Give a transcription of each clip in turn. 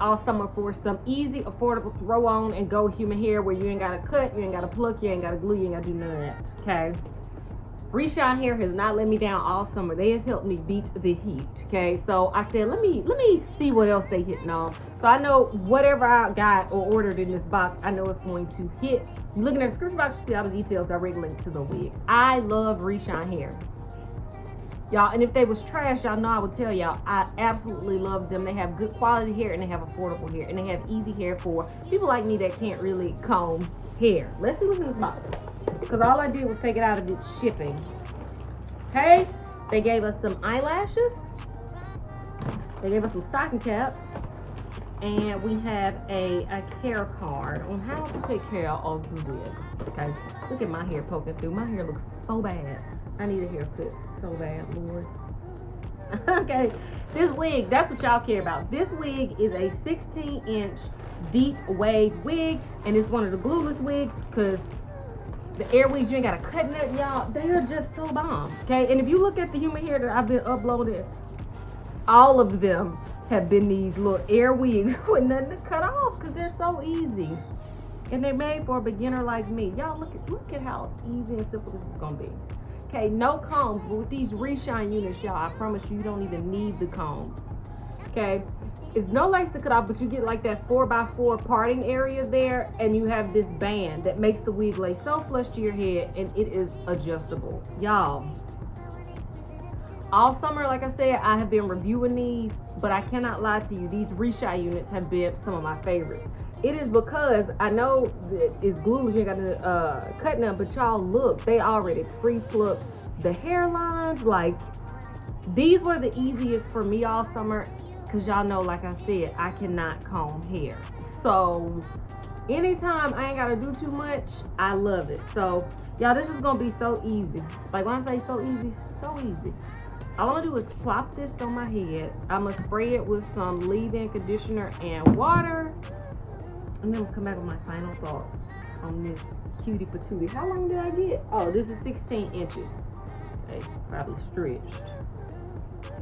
All summer for some easy, affordable throw on and go human hair where you ain't gotta cut, you ain't gotta pluck, you ain't gotta glue, you ain't gotta do none of that. Okay, Reshine Hair has not let me down all summer. They have helped me beat the heat. Okay, so I said let me see what else they hitting on, so I know whatever I got or ordered in this box, I know it's going to hit. You're looking at the description box, you see all the details, direct link to the wig. I love Reshine Hair, y'all, and if they was trash, y'all know I would tell y'all. I absolutely love them. They have good quality hair and they have affordable hair and they have easy hair for people like me that can't really comb hair. Let's see what's in this box, because all I did was take it out of its shipping. Okay, they gave us some eyelashes, they gave us some stocking caps, and we have a care card on how to take care of the wig. Okay, look at my hair poking through. My hair looks so bad. I need a haircut so bad, Lord. Okay, this wig, that's what y'all care about. This wig is a 16-inch deep wave wig, and it's one of the glueless wigs, because the air wigs, you ain't gotta cut nothing, y'all. They are just so bomb. Okay, and if you look at the human hair that I've been uploading, all of them have been these little air wigs with nothing to cut off, because they're so easy. And they're made for a beginner like me. Y'all look at how easy and simple this is gonna be. Okay, no combs, but with these Reshine units, y'all, I promise you don't even need the combs. Okay, it's no lace to cut off, but you get like that 4x4 parting area there, and you have this band that makes the wig lay so flush to your head, and it is adjustable. Y'all, all summer, like I said, I have been reviewing these, but I cannot lie to you, these Reshine units have been some of my favorites. It is because I know that it's glueless, you ain't got to cut none, but y'all look, they already pre-pluck the hairlines. Like, these were the easiest for me all summer, because y'all know, like I said, I cannot comb hair. So anytime I ain't got to do too much, I love it. So y'all, this is going to be so easy. Like, when I say so easy, so easy. All I'm gonna do is plop this on my head. I'm gonna spray it with some leave-in conditioner and water. And then we'll come back with my final thoughts on this cutie patootie. How long did I get? Oh, this is 16 inches. Okay, probably stretched.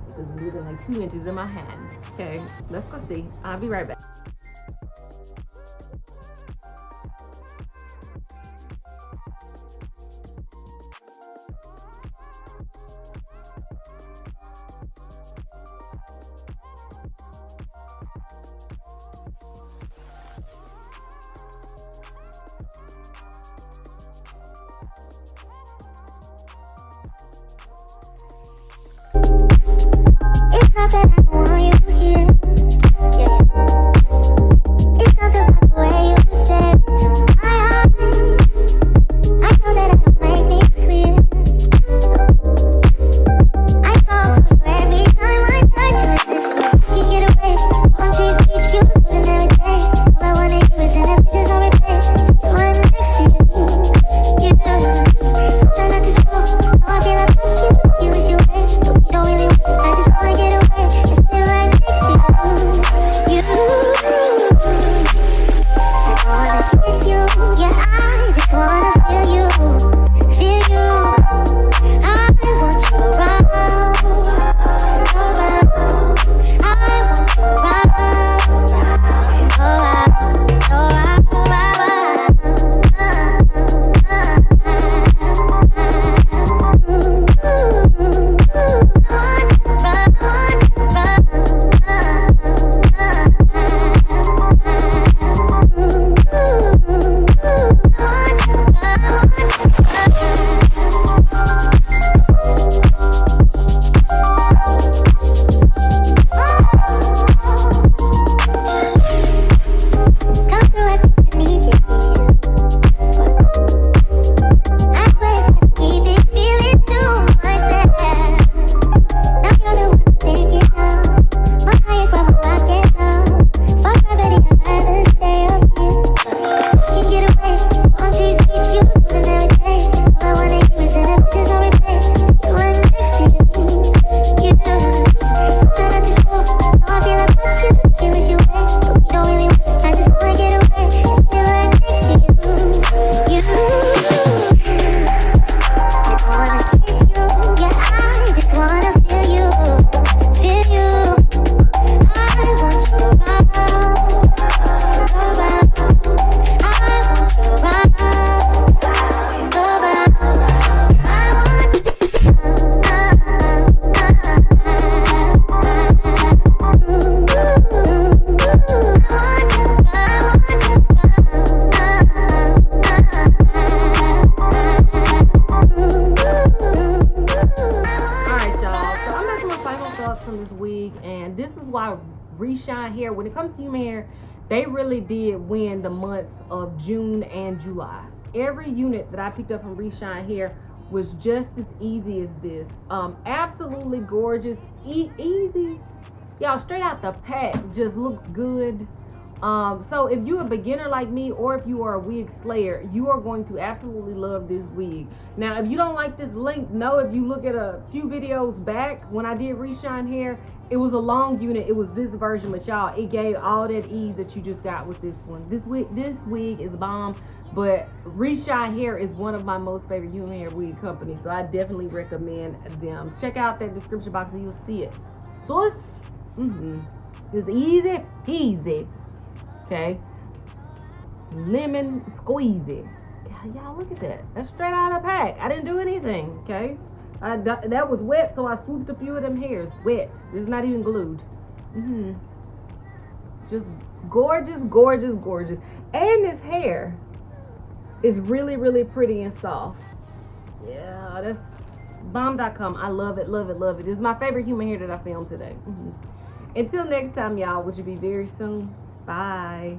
It's literally like 2 inches in my hand. Okay, let's go see. I'll be right back. It's not that I want you here, yeah. It's not the way you say it to my eyes. I know that I don't make things clear. I fall for you every time I try to resist you. You get away, palm trees, beach views, and every day. All I wanna do is send the pictures on replay. Still right next to you, you do. Try not to show how I feel about you. You wish you were, but you don't really want. I just wanna get away, it's still right next to you. I wanna kiss you, yeah, I just wanna feel you, feel you. I want you around, I want you how Reshine Hair, when it comes to human hair, they really did win the months of June and July. Every unit that I picked up from Reshine Hair was just as easy as this. Absolutely gorgeous, easy. Y'all, straight out the pack, just looks good. So if you're a beginner like me, or if you are a wig slayer, you are going to absolutely love this wig. Now, if you don't like this length, know if you look at a few videos back when I did Reshine Hair, it was a long unit. It was this version, but y'all, it gave all that ease that you just got with this one. This wig is bomb, but Reshine Hair is one of my most favorite human hair wig companies, so I definitely recommend them. Check out that description box and you'll see it. So it's easy peasy. Okay, lemon squeezy. Y'all, look at that. That's straight out of the pack. I didn't do anything. Okay, that was wet, so I swooped a few of them hairs. Wet. It's not even glued. Just gorgeous, gorgeous, gorgeous. And this hair is really, really pretty and soft. Yeah, that's bomb.com. I love it, love it, love it. It's my favorite human hair that I filmed today. Until next time, y'all, which will be very soon. Bye.